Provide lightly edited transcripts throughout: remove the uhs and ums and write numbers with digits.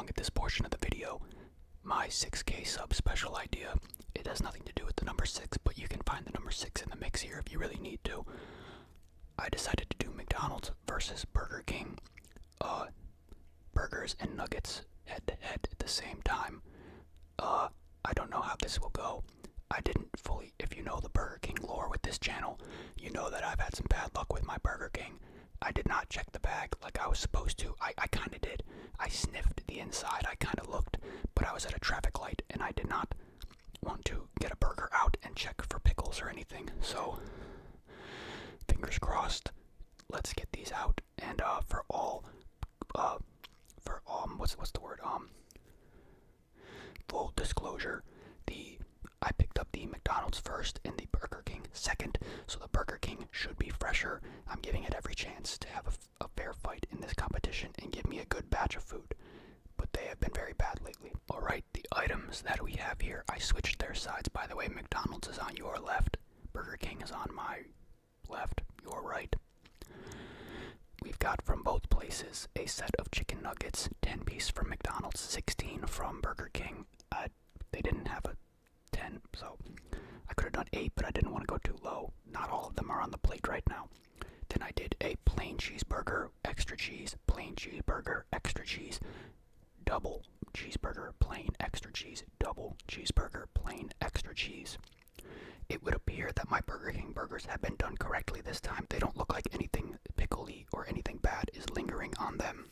along at this portion of the video, my 6K sub special idea. It has nothing to do with the number 6, but you can find the number 6 in the mix here if you really need to. I decided to do McDonald's versus Burger King. Burgers and nuggets head to head at the same time. I don't know how this will go. I didn't fully, if you know the Burger King lore with this channel, you know that I've had some bad luck with my Burger King. I did not check the bag like I was supposed to. I kind of did. I sniffed the inside. I kind of looked, but I was at a traffic light and I did not want to get a burger out and check for pickles or anything. So, fingers crossed. Let's get these out. And what's the word? Full disclosure, I picked up the McDonald's first and the Burger King second, so the Burger King should be fresher. I'm giving it every chance to have a fair fight in this competition and give me a good batch of food, but they have been very bad lately. Alright, the items that we have here, I switched their sides, by the way. McDonald's is on your left, Burger King is on my left, your right. We've got from both places a set of chicken nuggets, 10-piece from McDonald's, 16 from Burger King. They didn't have a 10, so I could have done 8, but I didn't want to go too low. Not all of them are on the plate right now. Then I did a plain cheeseburger, extra cheese, plain cheeseburger, extra cheese, double cheeseburger, plain extra cheese, double cheeseburger, plain extra cheese. It would appear that my Burger King burgers have been done correctly this time. They don't look like anything pickly or anything bad is lingering on them.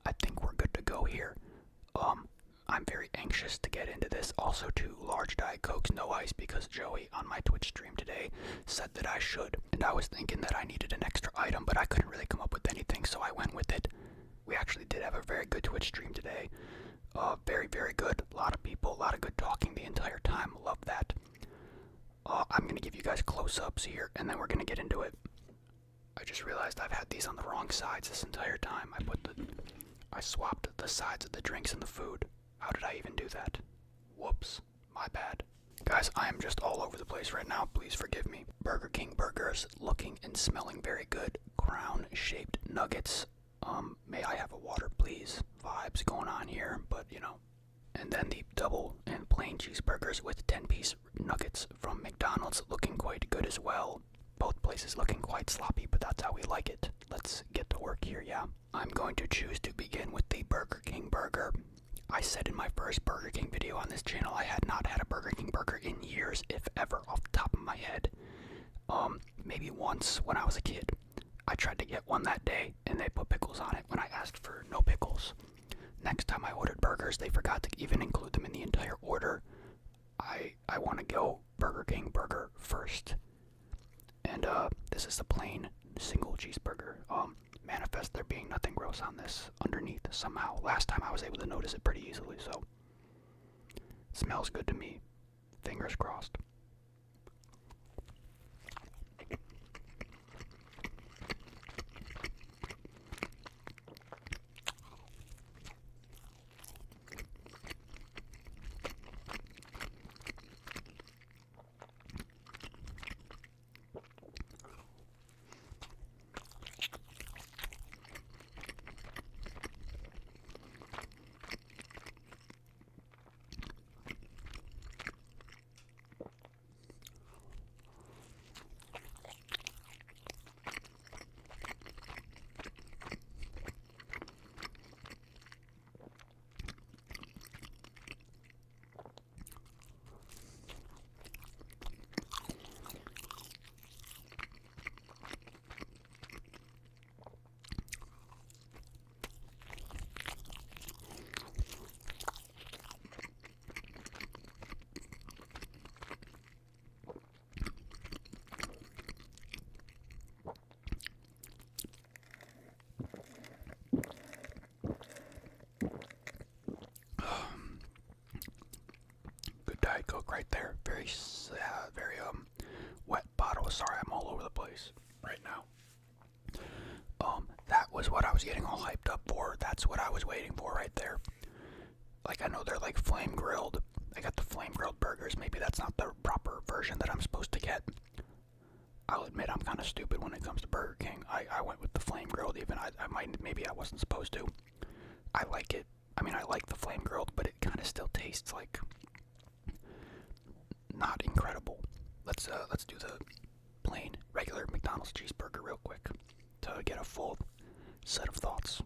I think we're good to go here. I'm very anxious to get into this. Also, 2 large Diet Cokes, no ice, because Joey on my Twitch stream today said that I should. And I was thinking that I needed an extra item, but I couldn't really come up with anything, so I went with it. We actually did have a very good Twitch stream today. Very, very good. A lot of people, a lot of good talking the entire time. Love that. I'm going to give you guys close-ups here, and then we're going to get into it. I just realized I've had these on the wrong sides this entire time. I swapped the sides of the drinks and the food. How did I even do that? Whoops, my bad. Guys, I am just all over the place right now. Please forgive me. Burger King burgers looking and smelling very good. Crown-shaped nuggets. May I have a water, please? Vibes going on here, but you know. And then the double and plain cheeseburgers with 10-piece nuggets from McDonald's looking quite good as well. Both places looking quite sloppy, but that's how we like it. Let's get to work here, yeah. I'm going to choose to begin with the Burger King burger. I said in my first Burger King video on this channel I had not had a Burger King burger in years, if ever, off the top of my head. Maybe once when I was a kid. I tried to get one that day, and they put pickles on it when I asked for no pickles. Next time I ordered burgers, they forgot to even include them in the entire order. I want to go Burger King burger first. And this is the plain single cheeseburger. Manifest there being nothing gross on this underneath somehow. Last time I was able to notice it pretty easily, so it smells good to me. Fingers crossed. Diet Coke right there. Very wet bottle. Sorry, I'm all over the place right now. That was what I was getting all hyped up for. That's what I was waiting for right there. Like, I know they're like flame grilled. I got the flame grilled burgers. Maybe that's not the proper version that I'm supposed to get. I'll admit I'm kind of stupid when it comes to Burger King. I went with the flame grilled even. Maybe I wasn't supposed to. I like it. I mean, I like the flame grilled, but it kind of still tastes like not incredible. Let's do the plain regular McDonald's cheeseburger real quick to get a full set of thoughts.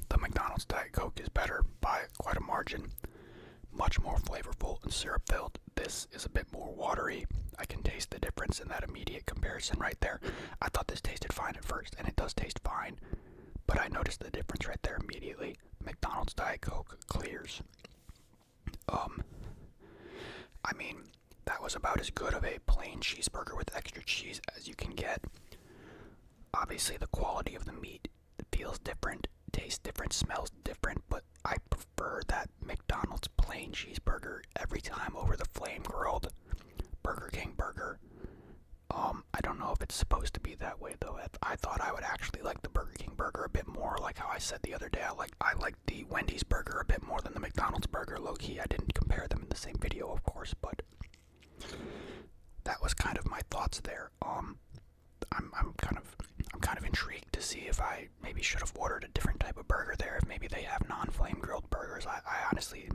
The McDonald's Diet Coke is better by quite a margin. Much more flavorful and syrup filled. This is a bit more watery. I can taste the difference in that immediate comparison right there. I thought this tasted fine at first, and it does taste fine, but I noticed the difference right there immediately. McDonald's Diet Coke clears. I mean, that was about as good of a plain cheeseburger with extra cheese as you can get. Obviously, the quality of the meat feels different, tastes different, smells different, but I prefer that McDonald's plain cheeseburger every time over the flame grilled Burger King burger. I don't know if it's supposed to be that way though. I thought I would actually like the Burger King burger a bit more, like how I said the other day. I like the Wendy's burger a bit more than the McDonald's burger. Low key, I didn't compare them in the same video, of course, but that was kind of my thoughts there. I'm kind of intrigued to see if I maybe should have ordered a different type of burger there. If maybe they have non-flame grilled burgers. I honestly,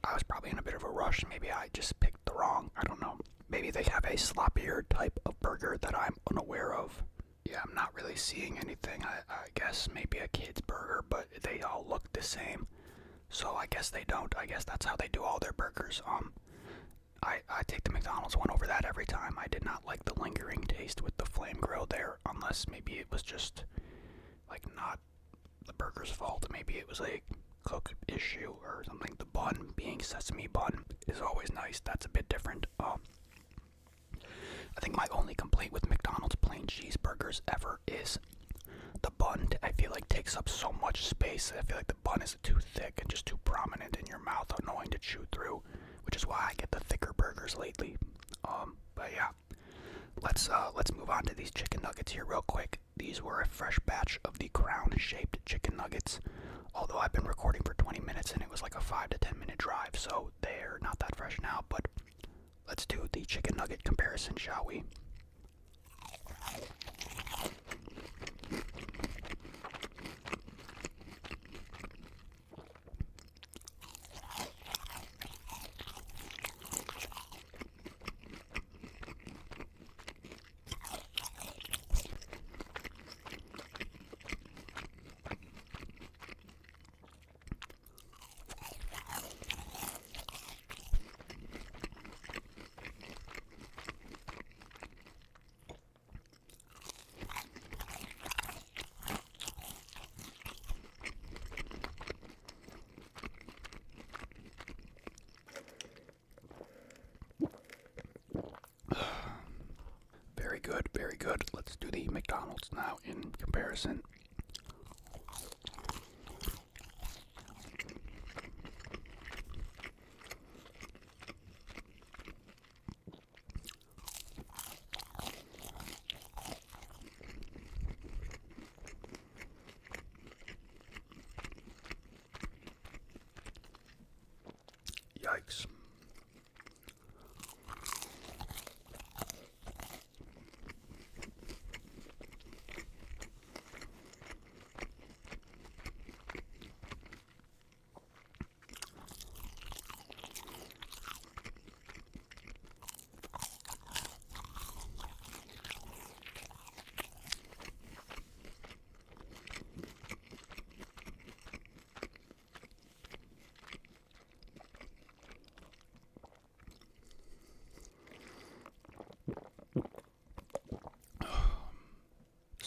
I was probably in a bit of a rush. Maybe I just picked the wrong. I don't know. Maybe they have a sloppier type of burger that I'm unaware of. Yeah, I'm not really seeing anything. I guess maybe a kid's burger, but they all look the same. So I guess they don't. I guess that's how they do all their burgers. I take the McDonald's one over that every time. I did not like the lingering taste with the flame grill there, unless maybe it was just like not the burger's fault. Maybe it was a cook issue or something. The bun being sesame bun is always nice. That's a bit different. I think my only complaint with McDonald's plain cheeseburgers ever is the bun. I feel like takes up so much space. I feel like the bun is too thick and just too prominent in your mouth, annoying to chew through, which is why I get the thicker burgers lately. But yeah, let's move on to these chicken nuggets here real quick. These were a fresh batch of the crown-shaped chicken nuggets. Although I've been recording for 20 minutes and it was like a 5 to 10 minute drive, so they're not that fresh now. But let's do the chicken nugget comparison, shall we? Very good, very good. Let's do the McDonald's now in comparison. Yikes.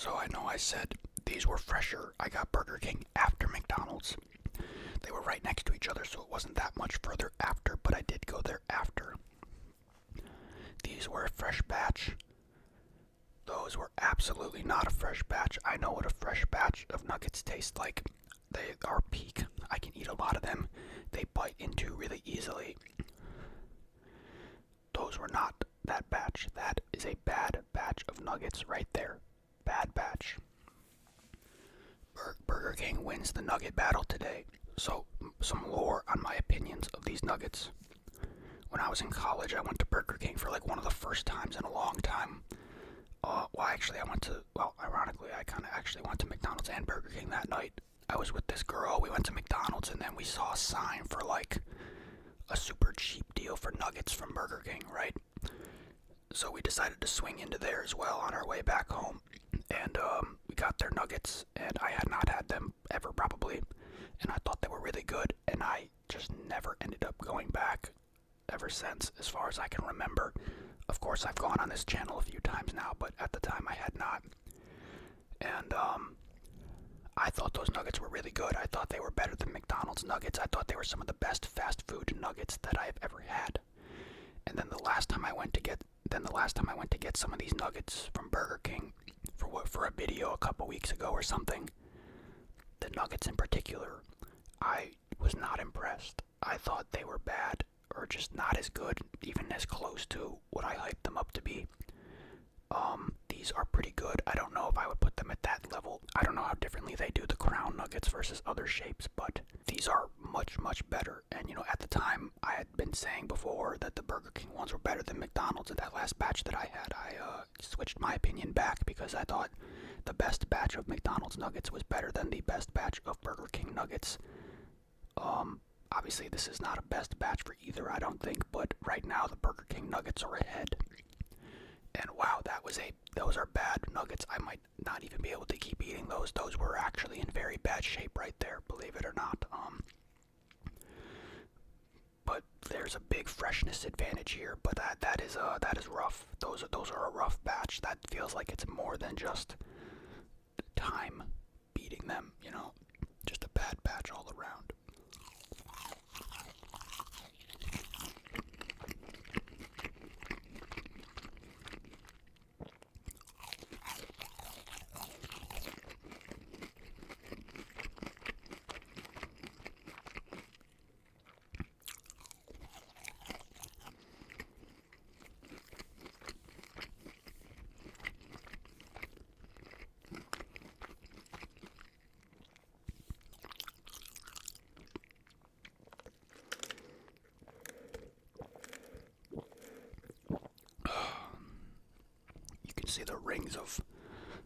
So I know I said these were fresher. I got Burger King after McDonald's. They were right next to each other, so it wasn't that much further after, but I did go there after. These were a fresh batch. Those were absolutely not a fresh batch. I know what a fresh batch of nuggets taste like. They are peak. I can eat a lot of them. They bite into really easily. Those were not that batch. That is a bad batch of nuggets right there. Bad batch. Burger King wins the nugget battle today. So, some lore on my opinions of these nuggets. When I was in college, I went to Burger King for like one of the first times in a long time. Ironically, I kind of actually went to McDonald's and Burger King that night. I was with this girl, we went to McDonald's, and then we saw a sign for like a super cheap deal for nuggets from Burger King, right? So we decided to swing into there as well on our way back home. And we got their nuggets, and I had not had them ever probably. And I thought they were really good, and I just never ended up going back ever since, as far as I can remember. Of course, I've gone on this channel a few times now, but at the time I had not. And I thought those nuggets were really good. I thought they were better than McDonald's nuggets. I thought they were some of the best fast food nuggets that I have ever had. And then the last time I went to get some of these nuggets from Burger King for a video a couple weeks ago or something, the nuggets in particular, I was not impressed. I thought they were bad, or just not as good, even as close to what I hyped them up to be. These are pretty good. I don't know if I would put them at that level. I don't know how differently they do the crown nuggets versus other shapes, but these are much, much better. And at the time, I had been saying before that the Burger King ones were better than McDonald's. At that last batch that I had, I switched my opinion back because I thought the best batch of McDonald's nuggets was better than the best batch of Burger King nuggets. Obviously this is not a best batch for either, I don't think, but right now the Burger King nuggets are ahead. And wow, those are bad nuggets. I might not even be able to keep eating those. Those were actually in very bad shape right there, believe it or not. But there's a big freshness advantage here, but that is rough. Those are a rough batch. That feels like it's more than just time beating them, just a bad batch all around. See the rings of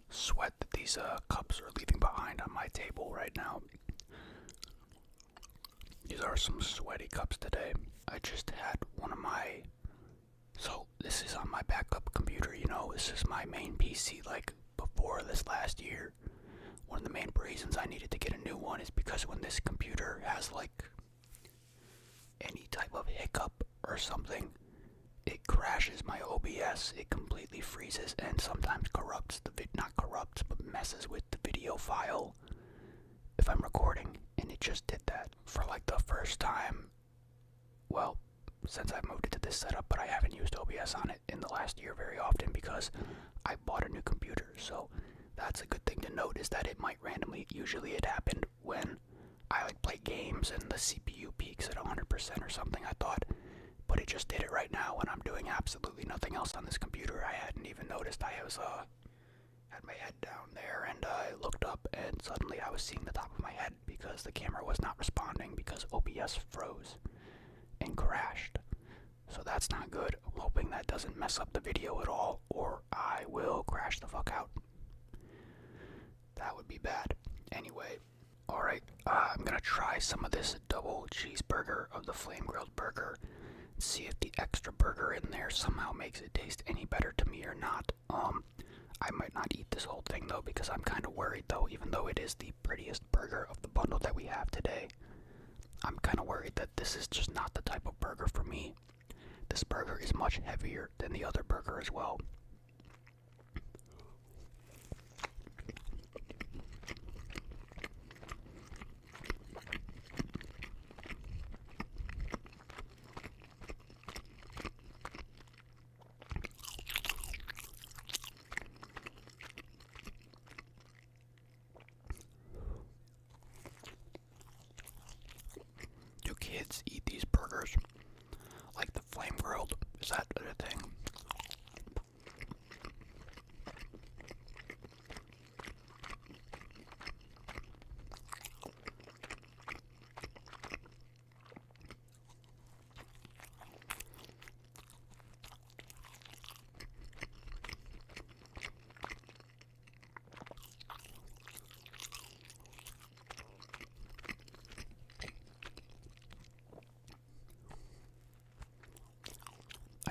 sweat that these cups are leaving behind on my table right now. These are some sweaty cups today. I just had one of my... So this is on my backup computer, this is my main PC like before this last year. One of the main reasons I needed to get a new one is because when this computer has like any type of hiccup or something, it crashes my OBS, it completely freezes and sometimes corrupts not corrupts, but messes with the video file if I'm recording, and it just did that for like the first time, well, since I've moved into this setup, but I haven't used OBS on it in the last year very often because I bought a new computer, so that's a good thing to note, is that it might randomly, usually it happened when I like play games and the CPU peaks at 100% or something, I thought. But it just did it right now when I'm doing absolutely nothing else on this computer. I hadn't even noticed. I was had my head down there, and I looked up, and suddenly I was seeing the top of my head because the camera was not responding because OBS froze and crashed. So that's not good. I'm hoping that doesn't mess up the video at all, or I will crash the fuck out. That would be bad. Anyway, alright, I'm gonna try some of this double cheeseburger of the flame grilled burger. See if the extra burger in there somehow makes it taste any better to me or not. I might not eat this whole thing though, because I'm kind of worried though, even though it is the prettiest burger of the bundle that we have today. I'm kind of worried that this is just not the type of burger for me. This burger is much heavier than the other burger as well.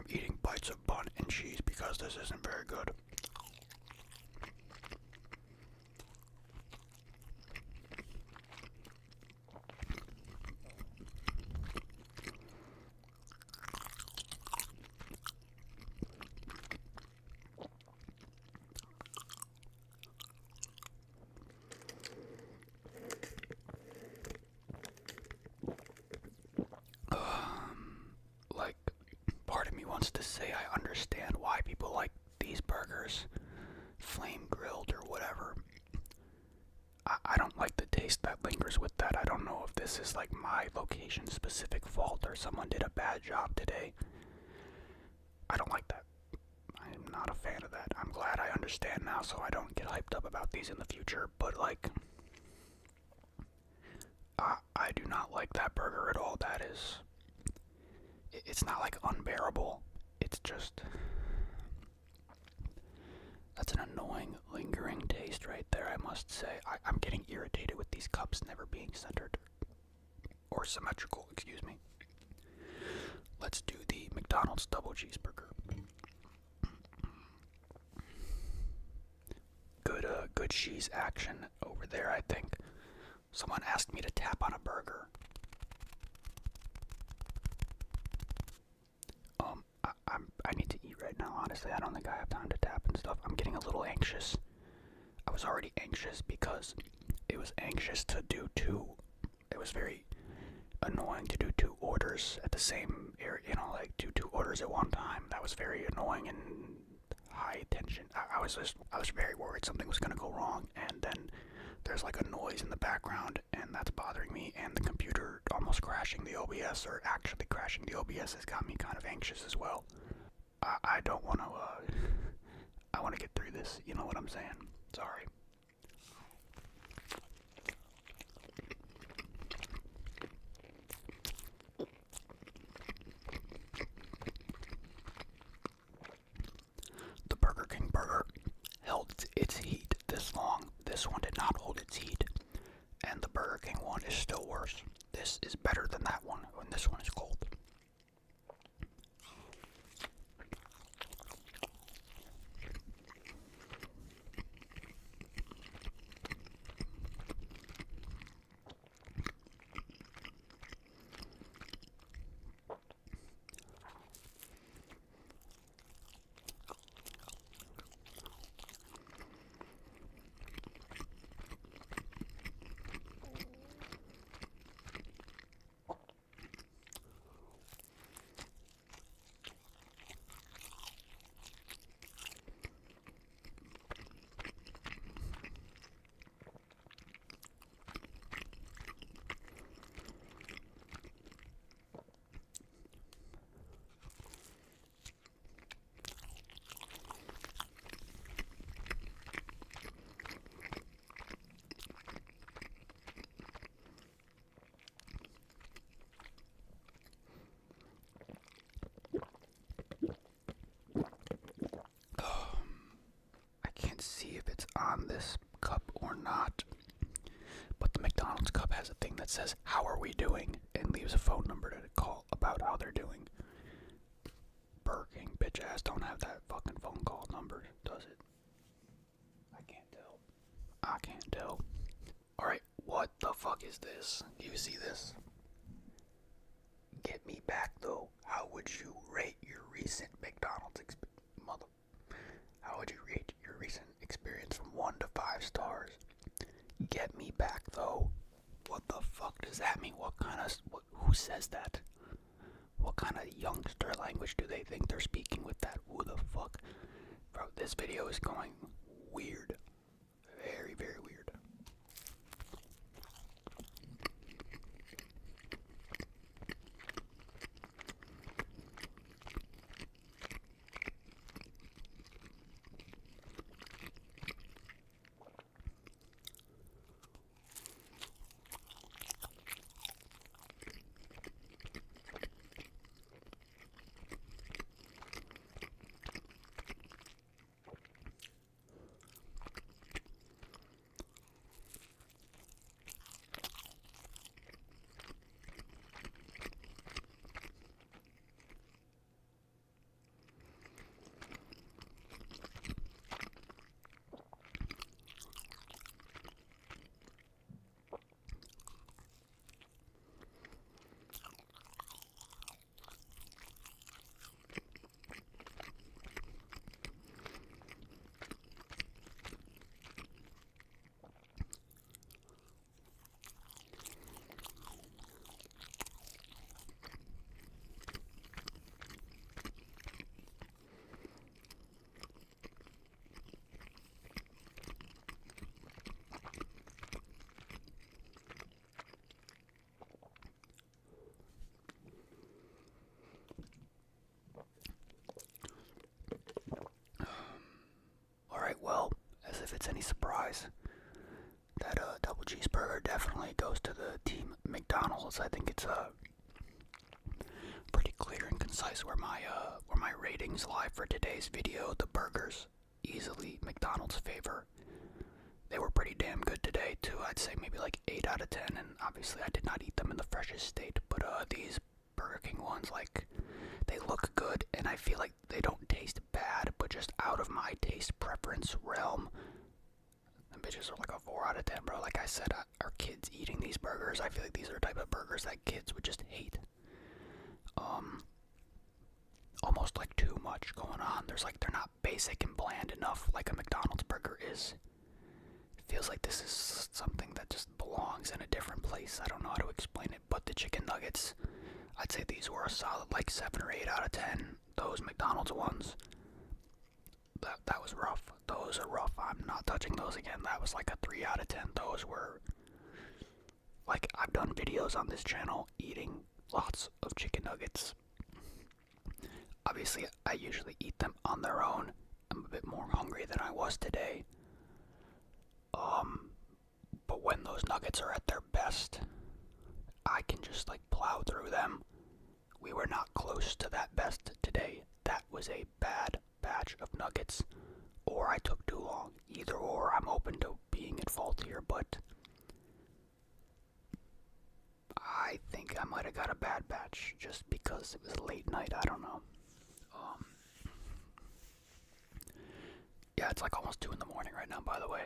eating bites of bun and cheese because this isn't very good. Like, part of me wants to say I understand why people like these burgers, flame grilled or whatever. I don't like the taste that lingers with that. I don't know if this is like my location specific fault or someone did a bad job today. I don't like that. I am not a fan of that. I'm glad I understand now so I don't get hyped up about these in the future, but like, I do not like that burger at all. That is, it's not like unbearable. It's just, that's an annoying, lingering taste right there, I must say. I'm getting irritated with these cups never being centered. Or symmetrical, excuse me. Let's do the McDonald's double cheeseburger. Good cheese action over there, I think. Someone asked me to tap on a burger. I need to eat right now, honestly. I don't think I have time to tap and stuff. I'm getting a little anxious. I was already anxious because it was anxious to do it was very annoying to do 2 orders at the same area, you know, like do 2 orders at one time. That was very annoying and high tension. I was very worried something was gonna go wrong, and then there's like a noise in the background, and that's bothering me, and the computer almost crashing the OBS, or actually crashing the OBS, has got me kind of anxious as well. I don't want to, I want to get through this, you know what I'm saying? Sorry. The Burger King burger held its heat this long. This one did not hold its heat. And the Burger King one is still worse. This is better than that one when this one is cold. On this cup or not, but the McDonald's cup has a thing that says "How are we doing?" and leaves a phone number to call about how they're doing. Burger King bitch ass don't have that fucking phone call number, does it? I can't tell. I can't tell. Alright, what the fuck is this? Do you see this? Get me back though. How would you rate your recent McDonald's experience? How would you rate your recent experience from 1 to 5 stars? Get me back though. What the fuck does that mean? Who says that? What kind of youngster language do they think they're speaking with that? Who the fuck? Bro, this video is going weird. Very, very weird. fries. That double cheeseburger definitely goes to the team McDonald's. I think it's pretty clear and concise where my ratings lie for today's video. The burgers easily McDonald's favor. They were pretty damn good today too. I'd say maybe like 8 out of 10, and obviously I did not eat them in the freshest state, but these Burger King ones, like, they look good, and I feel like they don't taste bad, but just out of my taste preference realm, the bitches are like a 4 out of 10, bro. Like I said, our kids eating these burgers, I feel like these are the type of burgers that kids would just hate. Almost like too much going on. They're not basic and bland enough like a McDonald's burger is. It feels like this is something that just belongs in a different place. I don't know how to explain it, but the chicken nuggets, I'd say these were a solid like 7 or 8 out of 10. Those McDonald's ones, that was rough. Those are rough. I'm not touching those again. That was like a 3 out of 10. Those were, like, I've done videos on this channel eating lots of chicken nuggets. Obviously, I usually eat them on their own. I'm a bit more hungry than I was today. But when those nuggets are at their best, I can just like plow through them. We were not close to that best today. That was a bad batch of nuggets, or I took too long. Either or, I'm open to being at fault here, but I think I might have got a bad batch just because it was late night. I don't know. Yeah, it's like almost 2 in the morning right now, by the way.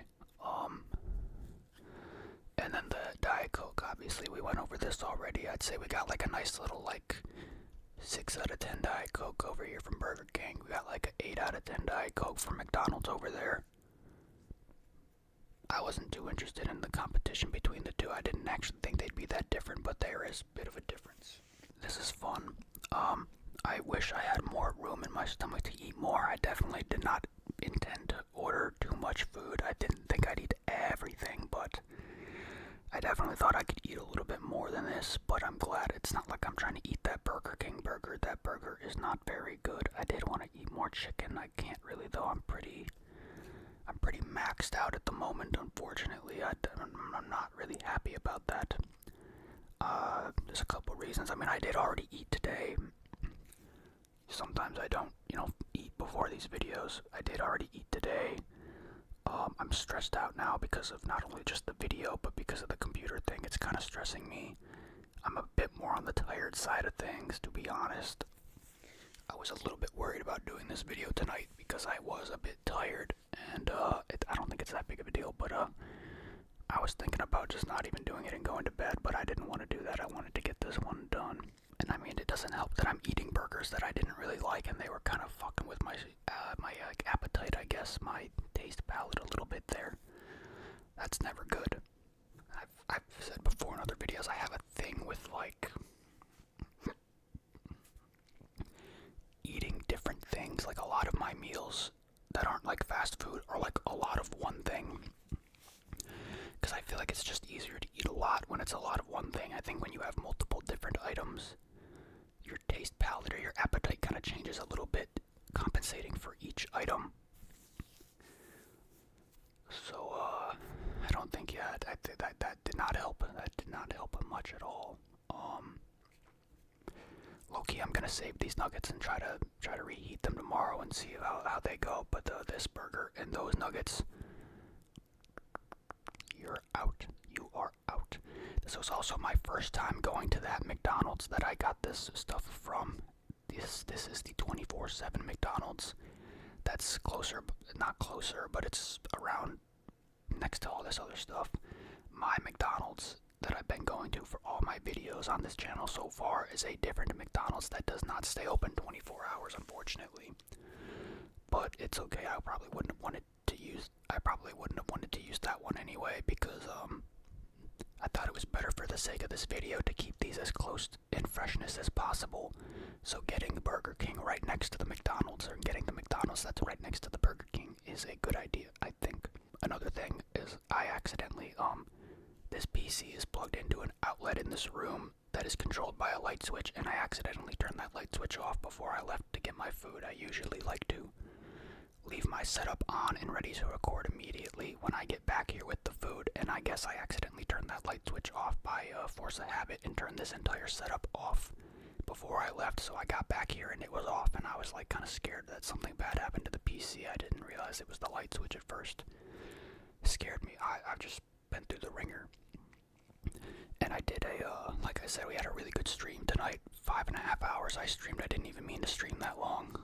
And then the Diet Coke, obviously, we went over this already. I'd say we got like a nice little like 6 out of 10 Diet Coke over here from Burger King. We got like an 8 out of 10 Diet Coke from McDonald's over there. I wasn't too interested in the competition between the two. I didn't actually think they'd be that different, but there is a bit of a difference. This is fun. I wish I had more room in my stomach to eat more. I definitely did not intend to order too much food. I didn't think I'd eat everything, but I definitely thought I could eat a little bit more than this, but I'm glad it's not like I'm trying to eat that Burger King burger. That burger is not very good. I did want to eat more chicken. I can't really, though. I'm pretty maxed out at the moment, unfortunately. I'm not really happy about that. There's a couple reasons. I mean, I did already eat today. Sometimes I don't, eat before these videos. I did already eat today. I'm stressed out now because of not only just the video, but because of the computer thing. It's kind of stressing me. I'm a bit more on the tired side of things, to be honest. I was a little bit worried about doing this video tonight because I was a bit tired, and I don't think it's that big of a deal, but I was thinking about just not even doing it and going to bed, but I didn't want to do that. I wanted to get this one done. And I mean, it doesn't help that I'm eating burgers that I didn't really like, and they were kind of fucking with my appetite, I guess, my taste palate a little bit there. That's never good. I've said before in other videos, I have a thing with like eating different things. Like a lot of my meals that aren't like fast food are like a lot of one thing, because I feel like it's just easier to eat a lot when it's a lot of one thing. I think when you have multiple different items, your taste palette or your appetite kind of changes a little bit, compensating for each item. So, I don't think, that did not help. That did not help much at all. Low-key, I'm gonna save these nuggets and try to reheat them tomorrow and see how they go. But this burger and those nuggets, you're out. You are out. This was also my first time going to that McDonald's that I got this stuff from. This is the 24/7 McDonald's. That's closer, not closer, but it's around next to all this other stuff. My McDonald's that I've been going to for all my videos on this channel so far is a different McDonald's that does not stay open 24 hours, unfortunately. But it's okay. I probably wouldn't have wanted to use that one anyway, because I thought it was better for the sake of this video to keep these as close in freshness as possible. So getting the Burger King right next to the McDonald's, or getting the McDonald's that's right next to the Burger King, is a good idea, I think. Another thing is I accidentally, this PC is plugged into an outlet in this room that is controlled by a light switch, and I accidentally turned that light switch off before I left to get my food. I usually like to leave my setup on and ready to record immediately when I get back here with the food, and I guess I accidentally turned that light switch off by force of habit and turned this entire setup off before I left, so I got back here and it was off, and I was like kind of scared that something bad happened to the PC. I didn't realize it was the light switch at first. It scared me. I've just been through the ringer. And I did like I said, we had a really good stream tonight. 5.5 hours I streamed. I didn't even mean to stream that long.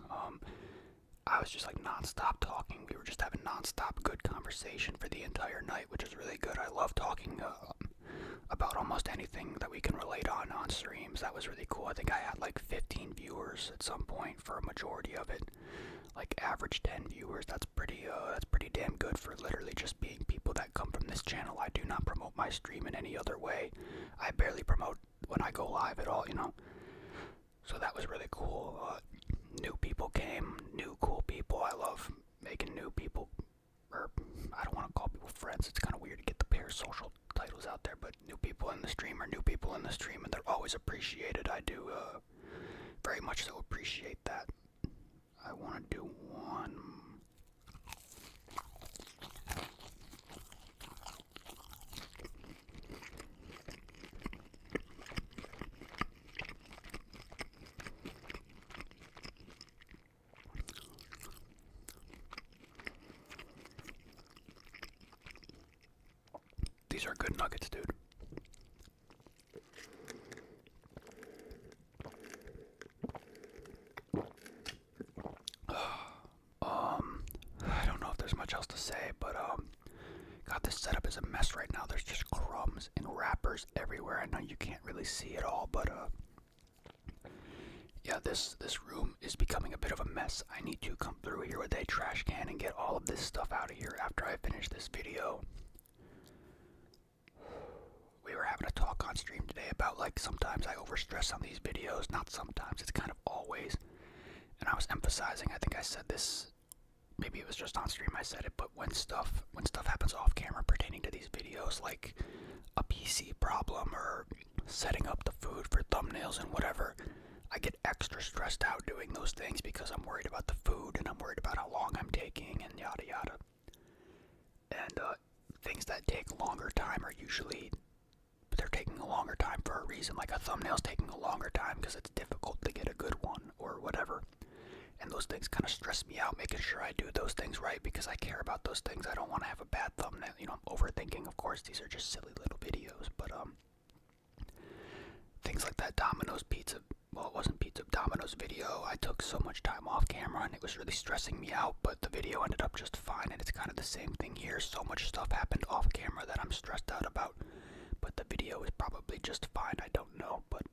I was just like non-stop talking. We were just having non-stop good conversation for the entire night, which is really good. I love talking about almost anything that we can relate on streams. That was really cool. I think I had like 15 viewers at some point for a majority of it. Like average 10 viewers. That's pretty damn good for literally just being people that come from this channel. I do not promote my stream in any other way. I barely promote when I go live at all, you know. So that was really cool. New people came, new cool people. I love making new people, or I don't want to call people friends. It's kind of weird to get the parasocial titles out there, but new people in the stream are new people in the stream, and they're always appreciated. I do very much so appreciate that. I want to do one. These are good nuggets, dude. I don't know if there's much else to say, but God, this setup is a mess right now. There's just crumbs and wrappers everywhere. I know you can't really see it all, but yeah, this room is becoming a bit of a mess. I need to come through here with a trash can and get all of this stuff out of here after I finish this video. We were having a talk on stream today about, like, sometimes I overstress on these videos. Not sometimes, it's kind of always. And I was emphasizing, I think I said this, maybe it was just on stream I said it, but when stuff happens off camera pertaining to these videos, like a PC problem or setting up the food for thumbnails and whatever, I get extra stressed out doing those things because I'm worried about the food and I'm worried about how long I'm taking and yada yada. And things that take longer time are usually, they're taking a longer time for a reason. Like a thumbnail's taking a longer time because it's difficult to get a good one or whatever. And those things kind of stress me out, making sure I do those things right because I care about those things. I don't want to have a bad thumbnail. You know, I'm overthinking. Of course, these are just silly little videos, but things like that Domino's pizza, well, it wasn't pizza, Domino's video. I took so much time off camera and it was really stressing me out, but the video ended up just fine, and it's kind of the same thing here. So much stuff happened off camera that I'm stressed out about, but the video is probably just fine. I don't know, but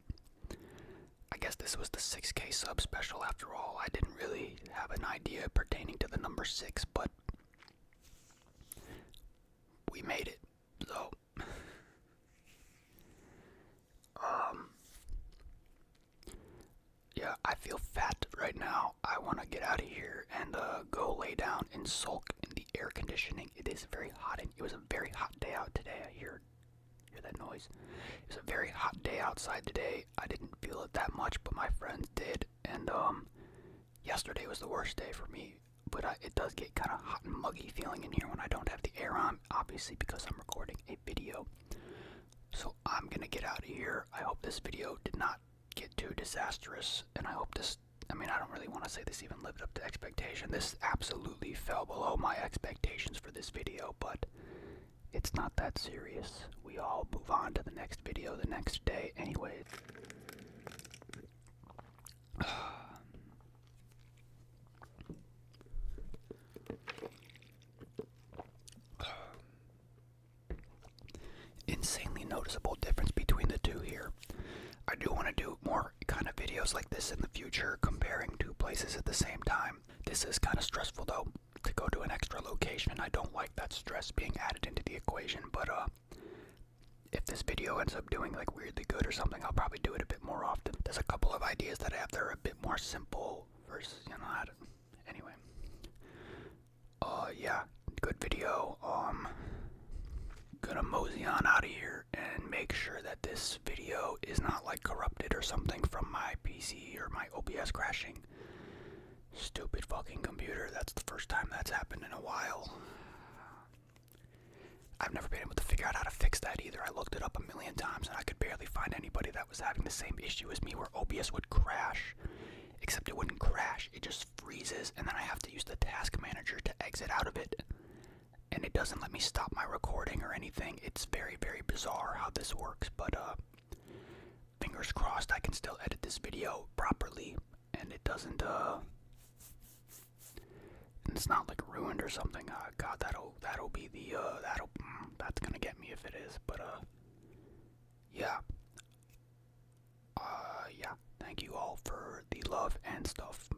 I guess this was the 6K sub special after all. I didn't really have an idea pertaining to the number 6, but we made it. So, yeah, I feel fat right now. I want to get out of here and go lay down and sulk in the air conditioning. It is very hot, and it was a very hot day out today. I hear that noise. It was a very hot day outside today. I didn't feel it that much, but my friends did, and yesterday was the worst day for me, but it does get kind of hot and muggy feeling in here when I don't have the air on, obviously because I'm recording a video. So I'm gonna get out of here. I hope this video did not get too disastrous, and I hope this, I mean, I don't really want to say this even lived up to expectation. This absolutely fell below my expectations for this video, but it's not that serious. We all move on to the next video the next day anyways. Insanely noticeable difference between the two here. I do want to do more kind of videos like this in the future, comparing two places at the same time. This is kind of stressful though, to go to an extra location. I don't like that stress being added into the equation, but if this video ends up doing like weirdly good or something, I'll probably do it a bit more often. There's a couple of ideas that I have that are a bit more simple versus, you know, anyway. Yeah, good video. Gonna mosey on out of here and make sure that this video is not like corrupted or something from my PC or my OBS crashing. Stupid fucking computer. That's the first time that's happened in a while. I've never been able to figure out how to fix that either. I looked it up a million times and I could barely find anybody that was having the same issue as me where OBS would crash. Except it wouldn't crash, it just freezes and then I have to use the task manager to exit out of it. And it doesn't let me stop my recording or anything. It's very, very bizarre how this works, but fingers crossed I can still edit this video properly and it doesn't and it's not like ruined or something. God, that'll be the that's gonna get me if it is. But yeah, yeah. Thank you all for the love and stuff.